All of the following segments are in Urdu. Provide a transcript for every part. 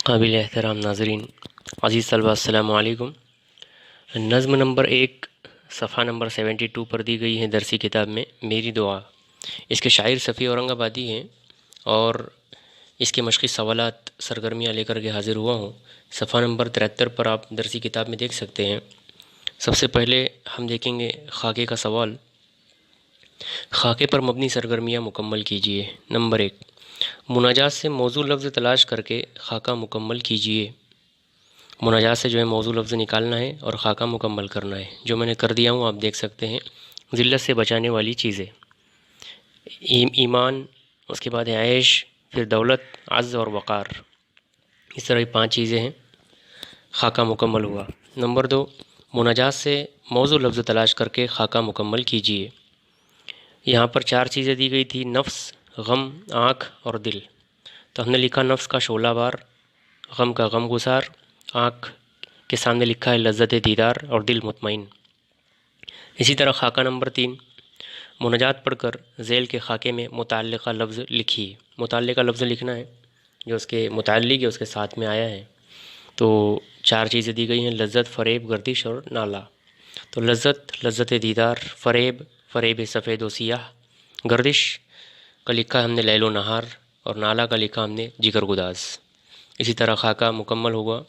قابل احترام ناظرین، عزیز طلبہ، السلام علیکم۔ نظم نمبر 1 صفحہ نمبر 72 پر دی گئی ہے درسی کتاب میں میری دعا۔ اس کے شاعر صفی اورنگ آبادی ہیں اور اس کے مشقی سوالات سرگرمیاں لے کر کے حاضر ہوا ہوں۔ صفحہ نمبر 73 پر آپ درسی کتاب میں دیکھ سکتے ہیں۔ سب سے پہلے ہم دیکھیں گے خاکے کا سوال۔ خاکے پر مبنی سرگرمیاں مکمل کیجیے۔ نمبر 1، مناجات سے موضوع لفظ تلاش کر کے خاکہ مکمل کیجیے۔ مناجات سے جو ہے موضوع لفظ نکالنا ہے اور خاکہ مکمل کرنا ہے، جو میں نے کر دیا ہوں آپ دیکھ سکتے ہیں۔ ذلت سے بچانے والی چیزیں، ایمان، اس کے بعد ہے عیش، پھر دولت، عز اور وقار، اس طرح 5 چیزیں ہیں۔ خاکہ مکمل ہوا۔ نمبر 2، مناجات سے موضوع لفظ تلاش کر کے خاکہ مکمل کیجیے۔ یہاں پر 4 چیزیں دی گئی تھی: نفس، غم، آنکھ اور دل۔ تو ہم نے لکھا نفس کا شعلہ بار، غم کا غم گسار، آنکھ کے سامنے لکھا ہے لذت دیدار اور دل مطمئن۔ اسی طرح خاکہ نمبر 3، مناجات پڑھ کر ذیل کے خاکے میں متعلقہ لفظ لکھیے۔ متعلقہ لفظ لکھنا ہے جو اس کے متعلق ہے، اس کے ساتھ میں آیا ہے۔ تو 4 چیزیں دی گئی ہیں: لذت، فریب، گردش اور نالا۔ تو لذت دیدار، فریب سفید و سیاہ، گردش کا لکھا ہم نے لیل و نہار اور نالا کا لکھا ہم نے جگر گداز۔ اسی طرح خاکہ مکمل ہوا۔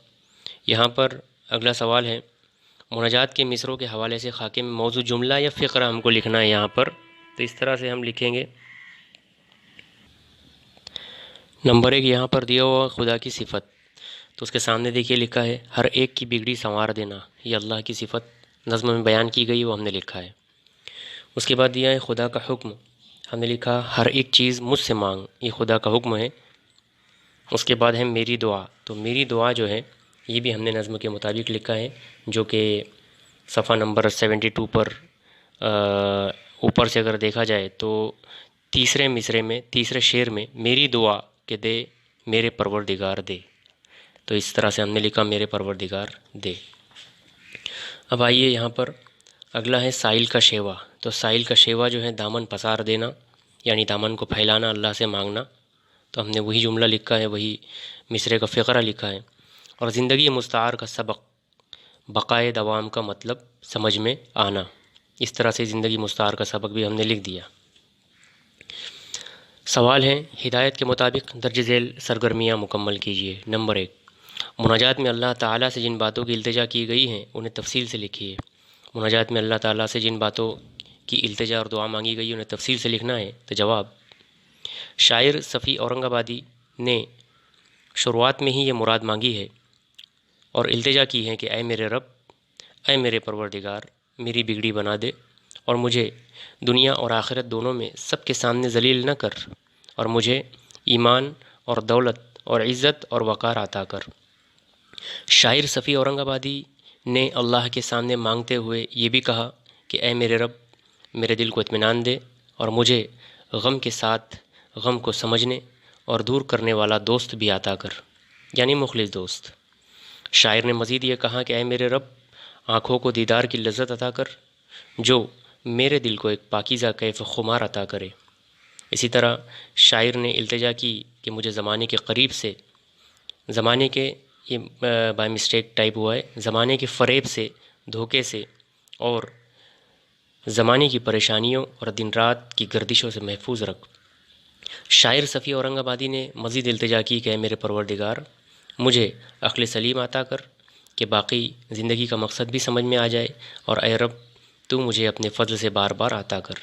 یہاں پر اگلا سوال ہے، مناجات کے مصروں کے حوالے سے خاکے میں موضوع جملہ یا فقرہ ہم کو لکھنا ہے یہاں پر۔ تو اس طرح سے ہم لکھیں گے۔ نمبر 1 یہاں پر دیا ہوا خدا کی صفت، تو اس کے سامنے دیکھیے لکھا ہے ہر ایک کی بگڑی سنوار دینا۔ یہ اللہ کی صفت نظم میں بیان کی گئی، وہ ہم نے لکھا ہے۔ اس کے بعد دیا ہے خدا کا حکم، ہم نے لکھا ہر ایک چیز مجھ سے مانگ، یہ خدا کا حکم ہے۔ اس کے بعد ہے میری دعا، تو میری دعا جو ہے یہ بھی ہم نے نظم کے مطابق لکھا ہے، جو کہ صفحہ نمبر 72 پر اوپر سے اگر دیکھا جائے تو تیسرے مصرے میں، تیسرے شعر میں میری دعا کہ دے میرے پروردگار دے، تو اس طرح سے ہم نے لکھا میرے پروردگار دے۔ اب آئیے یہاں پر اگلا ہے سائل کا شیوا۔ تو سائل کا شیوا جو ہے دامن پسار دینا، یعنی دامن کو پھیلانا، اللہ سے مانگنا۔ تو ہم نے وہی جملہ لکھا ہے، وہی مصرے کا فقرہ لکھا ہے۔ اور زندگی مستعار کا سبق، بقائے دوام کا مطلب سمجھ میں آنا، اس طرح سے زندگی مستعار کا سبق بھی ہم نے لکھ دیا۔ سوال ہے ہدایت کے مطابق درج ذیل سرگرمیاں مکمل کیجیے۔ نمبر 1، مناجات میں اللہ تعالیٰ سے جن باتوں کی التجا کی گئی ہیں انہیں تفصیل سے لکھیے۔ مناجات میں اللہ تعالیٰ سے جن باتوں کی التجا اور دعا مانگی گئی انہیں تفصیل سے لکھنا ہے۔ تو جواب، شاعر صفی اورنگ آبادی نے شروعات میں ہی یہ مراد مانگی ہے اور التجا کی ہے کہ اے میرے رب، اے میرے پروردگار، میری بگڑی بنا دے اور مجھے دنیا اور آخرت دونوں میں سب کے سامنے ذلیل نہ کر، اور مجھے ایمان اور دولت اور عزت اور وقار عطا کر۔ شاعر صفی اورنگ آبادی نے اللہ کے سامنے مانگتے ہوئے یہ بھی کہا کہ اے میرے رب، میرے دل کو اطمینان دے اور مجھے غم کے ساتھ غم کو سمجھنے اور دور کرنے والا دوست بھی عطا کر، یعنی مخلص دوست۔ شاعر نے مزید یہ کہا کہ اے میرے رب، آنکھوں کو دیدار کی لذت عطا کر جو میرے دل کو ایک پاکیزہ کیف خمار عطا کرے۔ اسی طرح شاعر نے التجا کی کہ مجھے زمانے کے قریب سے، زمانے کے، یہ بائی مسٹیک ٹائپ ہوا ہے، زمانے کے فریب سے، دھوکے سے اور زمانے کی پریشانیوں اور دن رات کی گردشوں سے محفوظ رکھ۔ شاعر صفی اورنگ آبادی نے مزید التجا کی کہ اے میرے پروردگار، مجھے عقل سلیم عطا کر کہ باقی زندگی کا مقصد بھی سمجھ میں آ جائے، اور اے رب تو مجھے اپنے فضل سے بار بار عطا کر۔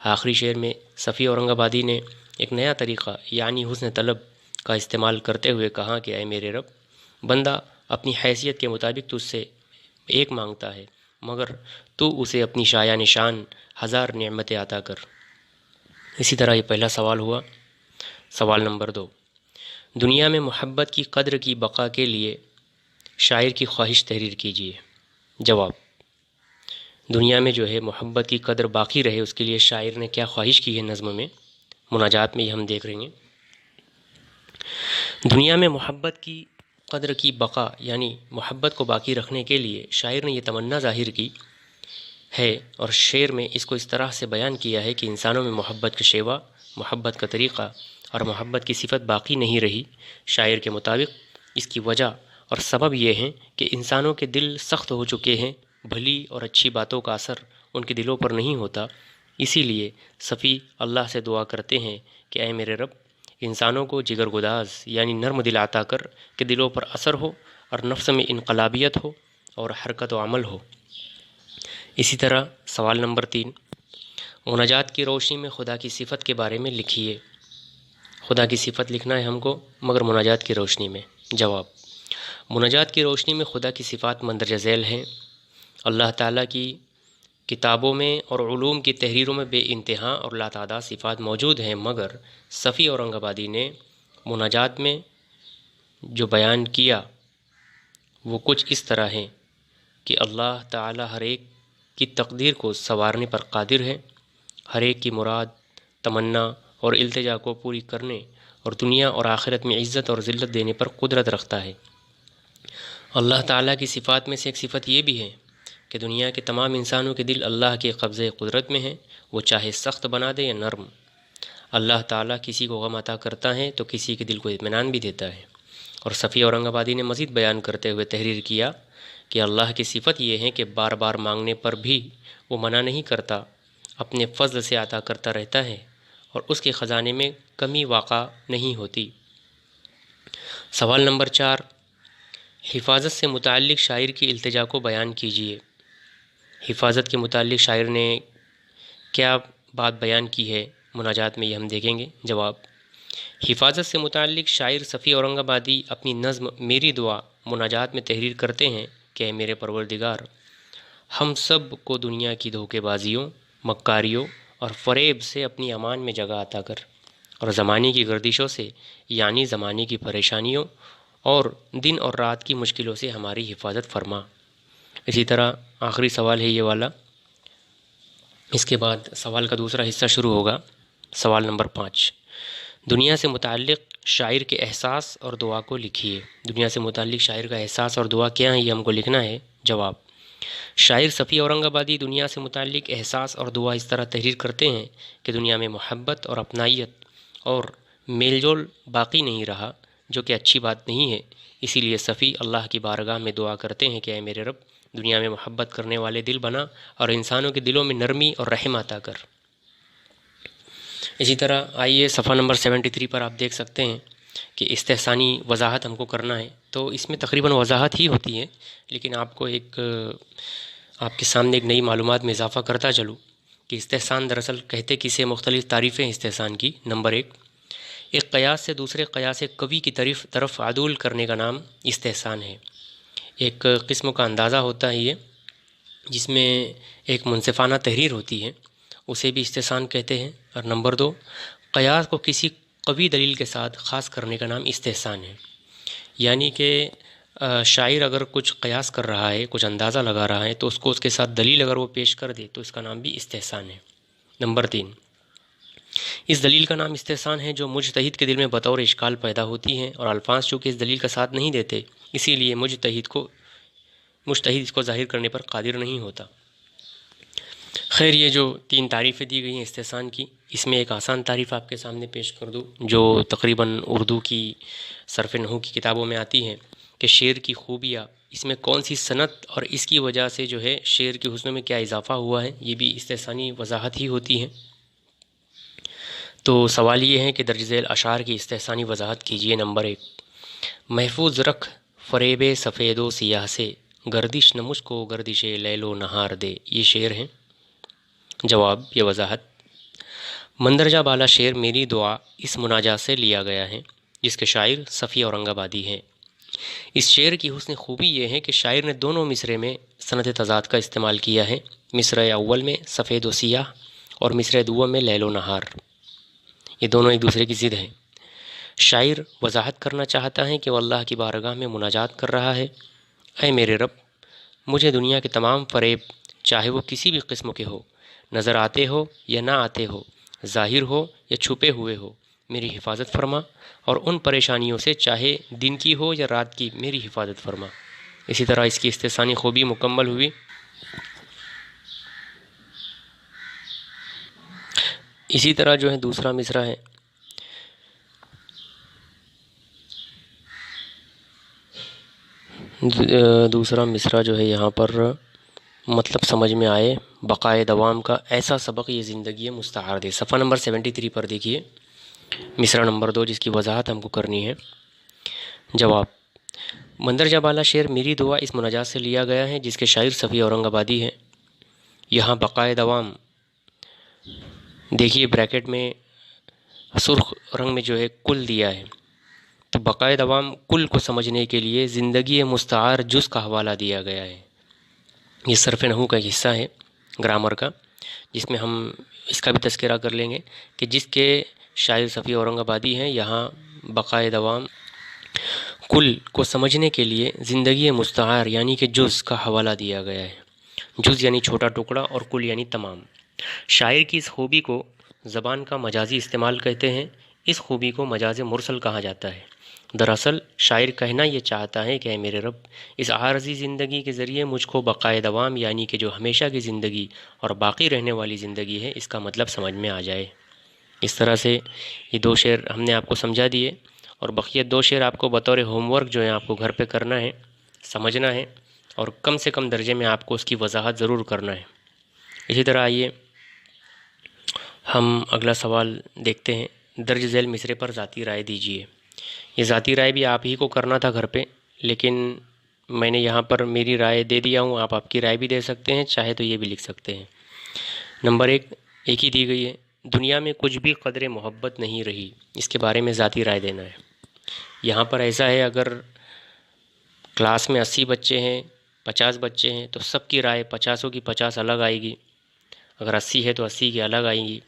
آخری شعر میں صفی اورنگ آبادی نے ایک نیا طریقہ یعنی حسن طلب کا استعمال کرتے ہوئے کہا کہ اے میرے رب، بندہ اپنی حیثیت کے مطابق تجھ سے ایک مانگتا ہے، مگر تو اسے اپنی شایہ نشان ہزار نعمتیں عطا کر۔ اسی طرح یہ پہلا سوال ہوا۔ سوال نمبر 2، دنیا میں محبت کی قدر کی بقا کے لیے شاعر کی خواہش تحریر کیجیے۔ جواب، دنیا میں جو ہے محبت کی قدر باقی رہے اس کے لیے شاعر نے کیا خواہش کی ہے نظم میں، مناجات میں یہ ہم دیکھ رہے ہیں۔ دنیا میں محبت کی قدر کی بقا یعنی محبت کو باقی رکھنے کے لیے شاعر نے یہ تمنا ظاہر کی ہے اور شعر میں اس کو اس طرح سے بیان کیا ہے کہ انسانوں میں محبت کا شیوا، محبت کا طریقہ اور محبت کی صفت باقی نہیں رہی۔ شاعر کے مطابق اس کی وجہ اور سبب یہ ہیں کہ انسانوں کے دل سخت ہو چکے ہیں، بھلی اور اچھی باتوں کا اثر ان کے دلوں پر نہیں ہوتا۔ اسی لیے صفی اللہ سے دعا کرتے ہیں کہ اے میرے رب، انسانوں کو جگر گداز یعنی نرم دل عطا کر کہ دلوں پر اثر ہو اور نفس میں انقلابیت ہو اور حرکت و عمل ہو۔ اسی طرح سوال نمبر 3، مناجات کی روشنی میں خدا کی صفت کے بارے میں لکھیے۔ خدا کی صفت لکھنا ہے ہم کو، مگر مناجات کی روشنی میں۔ جواب، مناجات کی روشنی میں خدا کی صفات مندرجہ ذیل ہیں۔ اللہ تعالیٰ کی کتابوں میں اور علوم کی تحریروں میں بے انتہا اور لاتعداد صفات موجود ہیں، مگر صفی اورنگ آبادی نے مناجات میں جو بیان کیا وہ کچھ اس طرح ہیں کہ اللہ تعالیٰ ہر ایک کی تقدیر کو سنوارنے پر قادر ہے، ہر ایک کی مراد، تمنا اور التجا کو پوری کرنے اور دنیا اور آخرت میں عزت اور ذلت دینے پر قدرت رکھتا ہے۔ اللہ تعالیٰ کی صفات میں سے ایک صفت یہ بھی ہے کہ دنیا کے تمام انسانوں کے دل اللہ کے قبضے قدرت میں ہیں، وہ چاہے سخت بنا دے یا نرم۔ اللہ تعالیٰ کسی کو غم عطا کرتا ہے تو کسی کے دل کو اطمینان بھی دیتا ہے۔ اور صفی اورنگ آبادی نے مزید بیان کرتے ہوئے تحریر کیا کہ اللہ کی صفت یہ ہے کہ بار بار مانگنے پر بھی وہ منع نہیں کرتا، اپنے فضل سے عطا کرتا رہتا ہے اور اس کے خزانے میں کمی واقع نہیں ہوتی۔ سوال نمبر 4، حفاظت سے متعلق شاعر کی التجا کو بیان کیجیے۔ حفاظت کے متعلق شاعر نے کیا بات بیان کی ہے مناجات میں، یہ ہم دیکھیں گے۔ جواب، حفاظت سے متعلق شاعر صفی اورنگ آبادی اپنی نظم میری دعا مناجات میں تحریر کرتے ہیں کہ اے میرے پروردگار، ہم سب کو دنیا کی دھوکے بازیوں، مکاریوں اور فریب سے اپنی امان میں جگہ عطا کر، اور زمانے کی گردشوں سے یعنی زمانے کی پریشانیوں اور دن اور رات کی مشکلوں سے ہماری حفاظت فرما۔ اسی طرح آخری سوال ہے یہ والا، اس کے بعد سوال کا دوسرا حصہ شروع ہوگا۔ سوال نمبر 5، دنیا سے متعلق شاعر کے احساس اور دعا کو لکھیے۔ دنیا سے متعلق شاعر کا احساس اور دعا کیا ہے، یہ ہم کو لکھنا ہے۔ جواب، شاعر صفی اورنگ آبادی دنیا سے متعلق احساس اور دعا اس طرح تحریر کرتے ہیں کہ دنیا میں محبت اور اپنائیت اور میل جول باقی نہیں رہا، جو کہ اچھی بات نہیں ہے۔ اسی لیے صفی اللہ کی بارگاہ میں دعا کرتے ہیں کہ اے میرے رب، دنیا میں محبت کرنے والے دل بنا اور انسانوں کے دلوں میں نرمی اور رحم عطا کر۔ اسی طرح آئیے صفحہ نمبر 73 پر آپ دیکھ سکتے ہیں کہ استحسانی وضاحت ہم کو کرنا ہے، تو اس میں تقریباً وضاحت ہی ہوتی ہے، لیکن آپ کو آپ کے سامنے ایک نئی معلومات میں اضافہ کرتا چلوں کہ استحسان دراصل کہتے کسے مختلف تعریفیں ہیں استحسان کی۔ نمبر 1، ایک قیاس سے دوسرے قیاس قوی کی طرف عدول کرنے کا نام استحسان ہے۔ ایک قسم کا اندازہ ہوتا ہے یہ، جس میں ایک منصفانہ تحریر ہوتی ہے، اسے بھی استحسان کہتے ہیں۔ اور نمبر 2، قیاس کو کسی قوی دلیل کے ساتھ خاص کرنے کا نام استحسان ہے، یعنی کہ شاعر اگر کچھ قیاس کر رہا ہے، کچھ اندازہ لگا رہا ہے، تو اس کو اس کے ساتھ دلیل اگر وہ پیش کر دے تو اس کا نام بھی استحسان ہے۔ نمبر 3، اس دلیل کا نام استحسان ہے جو مجتہد کے دل میں بطور اشکال پیدا ہوتی ہے، اور الفاظ چونکہ اس دلیل کا ساتھ نہیں دیتے، اسی لیے مجتہد اس کو ظاہر کرنے پر قادر نہیں ہوتا۔ خیر، یہ جو 3 تعریفیں دی گئی ہیں استحسان کی، اس میں ایک آسان تعریف آپ کے سامنے پیش کر دوں جو تقریباً اردو کی صرف نحو کی کتابوں میں آتی ہے کہ شعر کی خوبیاں، اس میں کون سی صنعت اور اس کی وجہ سے جو ہے شعر کے حسن میں کیا اضافہ ہوا ہے، یہ بھی استحسانی وضاحت ہی ہوتی ہے۔ تو سوال یہ ہے کہ درج ذیل اشعار کی استحسانی وضاحت کیجیے۔ نمبر 1، محفوظ رکھ فریب سفید و سیاہ سے، گردش نہ مجھ کو گردش لیل و نہار دے، یہ شعر ہیں۔ جواب، یہ وضاحت، مندرجہ بالا شعر میری دعا اس مناجات سے لیا گیا ہے، جس کے شاعر صفی اورنگ آبادی ہیں۔ اس شعر کی حسن خوبی یہ ہے کہ شاعر نے دونوں مصرے میں صنعت تضاد کا استعمال کیا ہے، مصرع اول میں سفید و سیاہ اور مصرع دوم میں لیل و نہار، یہ دونوں ایک دوسرے کی ضد ہیں۔ شاعر وضاحت کرنا چاہتا ہے کہ وہ اللہ کی بارگاہ میں مناجات کر رہا ہے، اے میرے رب، مجھے دنیا کے تمام فریب، چاہے وہ کسی بھی قسم کے ہو، نظر آتے ہو یا نہ آتے ہو، ظاہر ہو یا چھپے ہوئے ہو، میری حفاظت فرما، اور ان پریشانیوں سے چاہے دن کی ہو یا رات کی، میری حفاظت فرما۔ اسی طرح اس کی استحسانی خوبی مکمل ہوئی۔ اسی طرح جو ہے دوسرا مصرع ہے، دوسرا مصرع جو ہے یہاں پر مطلب سمجھ میں آئے بقائے دوام کا ایسا سبق یہ زندگی مستعار دے۔ صفحہ نمبر 73 پر دیکھیے مصرع نمبر 2 جس کی وضاحت ہم کو کرنی ہے۔ جواب: مندرجہ بالا شعر میری دعا اس مناجات سے لیا گیا ہے جس کے شاعر صفی اورنگ آبادی ہیں۔ یہاں بقائے دوام دیکھیے بریکٹ میں سرخ رنگ میں جو ہے کل دیا ہے، تو بقائے دوام کل کو سمجھنے کے لیے زندگی مستعار جز کا حوالہ دیا گیا ہے۔ یہ صرف نحو کا ایک حصہ ہے گرامر کا، جس میں ہم اس کا بھی تذکرہ کر لیں گے کہ جس کے شاعر صفی اورنگ آبادی ہیں۔ یہاں بقائے دوام کل کو سمجھنے کے لیے زندگی مستعار یعنی کہ جز کا حوالہ دیا گیا ہے۔ جز یعنی چھوٹا ٹکڑا اور کل یعنی تمام۔ شاعر کی اس خوبی کو زبان کا مجازی استعمال کہتے ہیں۔ اس خوبی کو مجاز مرسل کہا جاتا ہے۔ دراصل شاعر کہنا یہ چاہتا ہے کہ اے میرے رب، اس عارضی زندگی کے ذریعے مجھ کو بقائے دوام یعنی کہ جو ہمیشہ کی زندگی اور باقی رہنے والی زندگی ہے اس کا مطلب سمجھ میں آ جائے۔ اس طرح سے یہ 2 شعر ہم نے آپ کو سمجھا دیے، اور بقیہ 2 شعر آپ کو بطور ہوم ورک جو ہے آپ کو گھر پہ کرنا ہے، سمجھنا ہے، اور کم سے کم درجے میں آپ کو اس کی وضاحت ضرور کرنا ہے۔ اسی طرح آئیے ہم اگلا سوال دیکھتے ہیں۔ درج ذیل مصرے پر ذاتی رائے دیجیے۔ یہ ذاتی رائے بھی آپ ہی کو کرنا تھا گھر پہ، لیکن میں نے یہاں پر میری رائے دے دیا ہوں، آپ کی رائے بھی دے سکتے ہیں، چاہے تو یہ بھی لکھ سکتے ہیں۔ نمبر 1 ایک ہی دی گئی ہے، دنیا میں کچھ بھی قدر محبت نہیں رہی، اس کے بارے میں ذاتی رائے دینا ہے۔ یہاں پر ایسا ہے اگر کلاس میں 80 بچے ہیں، 50 بچے ہیں، تو سب کی رائے 50 کی 50 الگ آئے گی۔ اگر 80 ہے تو 80 کی الگ آئیں گی،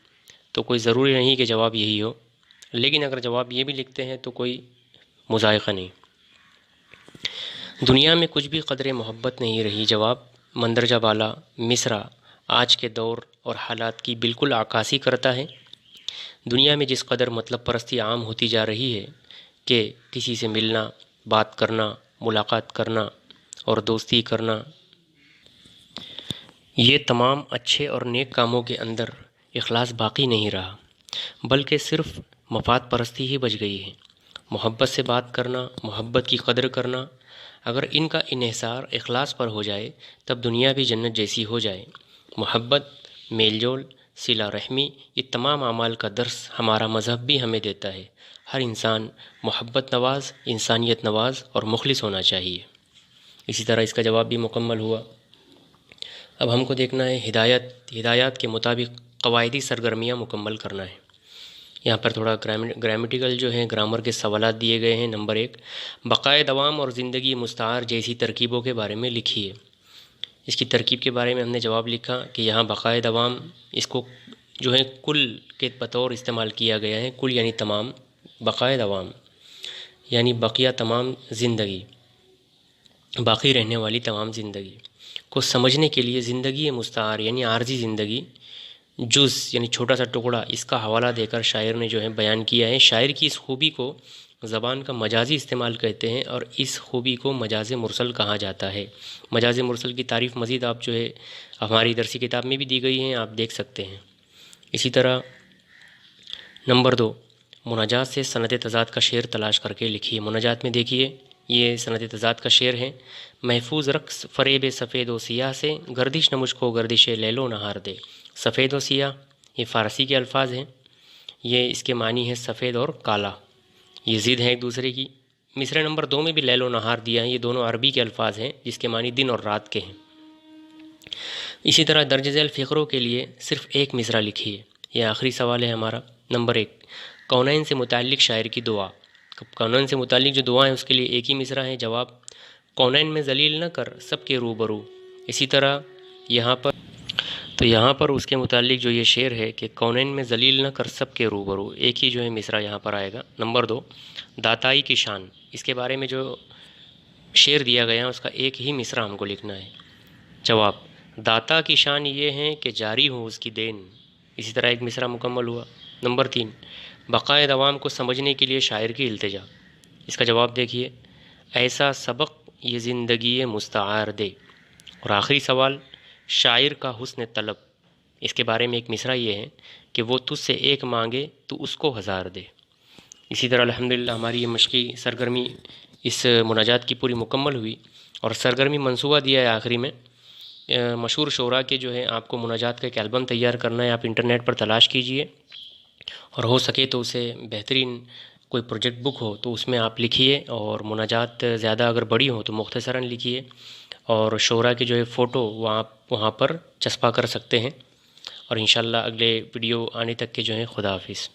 تو کوئی ضروری نہیں کہ جواب یہی ہو، لیکن اگر جواب یہ بھی لکھتے ہیں تو کوئی مذائقہ نہیں۔ دنیا میں کچھ بھی قدر محبت نہیں رہی، جواب مندرجہ بالا مصرع آج کے دور اور حالات کی بالکل عکاسی کرتا ہے۔ دنیا میں جس قدر مطلب پرستی عام ہوتی جا رہی ہے کہ کسی سے ملنا، بات کرنا، ملاقات کرنا اور دوستی کرنا، یہ تمام اچھے اور نیک کاموں کے اندر اخلاص باقی نہیں رہا، بلکہ صرف مفاد پرستی ہی بچ گئی ہے۔ محبت سے بات کرنا، محبت کی قدر کرنا، اگر ان کا انحصار اخلاص پر ہو جائے تب دنیا بھی جنت جیسی ہو جائے۔ محبت، میل جول، صلہ رحمی، یہ تمام اعمال کا درس ہمارا مذہب بھی ہمیں دیتا ہے۔ ہر انسان محبت نواز، انسانیت نواز اور مخلص ہونا چاہیے۔ اسی طرح اس کا جواب بھی مکمل ہوا۔ اب ہم کو دیکھنا ہے ہدایات کے مطابق قواعدی سرگرمیاں مکمل کرنا ہے۔ یہاں پر تھوڑا گرامیٹیکل جو ہیں گرامر کے سوالات دیے گئے ہیں۔ نمبر 1 بقائے دوام اور زندگی مستعار جیسی ترکیبوں کے بارے میں لکھیے۔ اس کی ترکیب کے بارے میں ہم نے جواب لکھا کہ یہاں بقائے دوام اس کو جو ہے کل کے بطور استعمال کیا گیا ہے۔ کل یعنی تمام، بقائے دوام یعنی بقیہ تمام زندگی، باقی رہنے والی تمام زندگی کو سمجھنے کے لیے زندگی مستعار یعنی عارضی زندگی، جز یعنی چھوٹا سا ٹکڑا، اس کا حوالہ دے کر شاعر نے جو ہے بیان کیا ہے۔ شاعر کی اس خوبی کو زبان کا مجازی استعمال کہتے ہیں، اور اس خوبی کو مجاز مرسل کہا جاتا ہے۔ مجاز مرسل کی تعریف مزید آپ جو ہے ہماری درسی کتاب میں بھی دی گئی ہیں، آپ دیکھ سکتے ہیں۔ اسی طرح نمبر 2 مناجات سے سند تضاد کا شعر تلاش کر کے لکھیے۔ مناجات میں دیکھیے یہ سند تضاد کا شعر ہے۔ محفوظ رقص فریب سفید و سیاہ سے، گردش نہ مجھ کو گردش لیل و نہار دے۔ سفید و سیاہ یہ فارسی کے الفاظ ہیں، یہ اس کے معنی ہے سفید اور کالا، یہ ضد ہیں ایک دوسرے کی۔ مصرع نمبر 2 میں بھی لیل و نہار دیا ہے، یہ دونوں عربی کے الفاظ ہیں جس کے معنی دن اور رات کے ہیں۔ اسی طرح درج ذیل فقروں کے لیے صرف ایک مصرع لکھیے۔ یہ آخری سوال ہے ہمارا۔ نمبر 1 کونین سے متعلق شاعر کی دعا۔ کونین سے متعلق جو دعا ہے اس کے لیے ایک ہی مصرع ہے۔ جواب کونین میں ذلیل نہ کر سب کے روبرو۔ اسی طرح یہاں پر اس کے متعلق جو یہ شعر ہے کہ کونین میں ذلیل نہ کر سب کے روبرو، ایک ہی جو ہے مصرع یہاں پر آئے گا۔ نمبر 2 داتائی کی شان، اس کے بارے میں جو شعر دیا گیا ہے اس کا ایک ہی مصرع ہم کو لکھنا ہے۔ جواب داتا کی شان یہ ہے کہ جاری ہو اس کی دین، اسی طرح ایک مصرع مکمل ہوا۔ نمبر 3 بقائے دوام کو سمجھنے کے لیے شاعر کی التجا، اس کا جواب دیکھیے ایسا سبق یہ زندگی مستعار دے۔ اور آخری سوال شاعر کا حسن طلب، اس کے بارے میں ایک مصرع یہ ہے کہ وہ تجھ سے ایک مانگے تو اس کو 1000 دے۔ اسی طرح الحمدللہ ہماری یہ مشقی سرگرمی اس مناجات کی پوری مکمل ہوئی اور سرگرمی منصوبہ دیا ہے آخری میں، مشہور شعراء کے جو ہے آپ کو مناجات کا ایک البم تیار کرنا ہے، آپ انٹرنیٹ پر تلاش کیجئے اور ہو سکے تو اسے بہترین کوئی پروجیکٹ بک ہو تو اس میں آپ لکھیے، اور مناجات زیادہ اگر بڑی ہوں تو مختصراً لکھیے، اور شعراء کے جو ہے فوٹو وہ آپ وہاں پر چسپاں کر سکتے ہیں۔ اور انشاءاللہ اگلے ویڈیو آنے تک کے جو ہیں خدا حافظ۔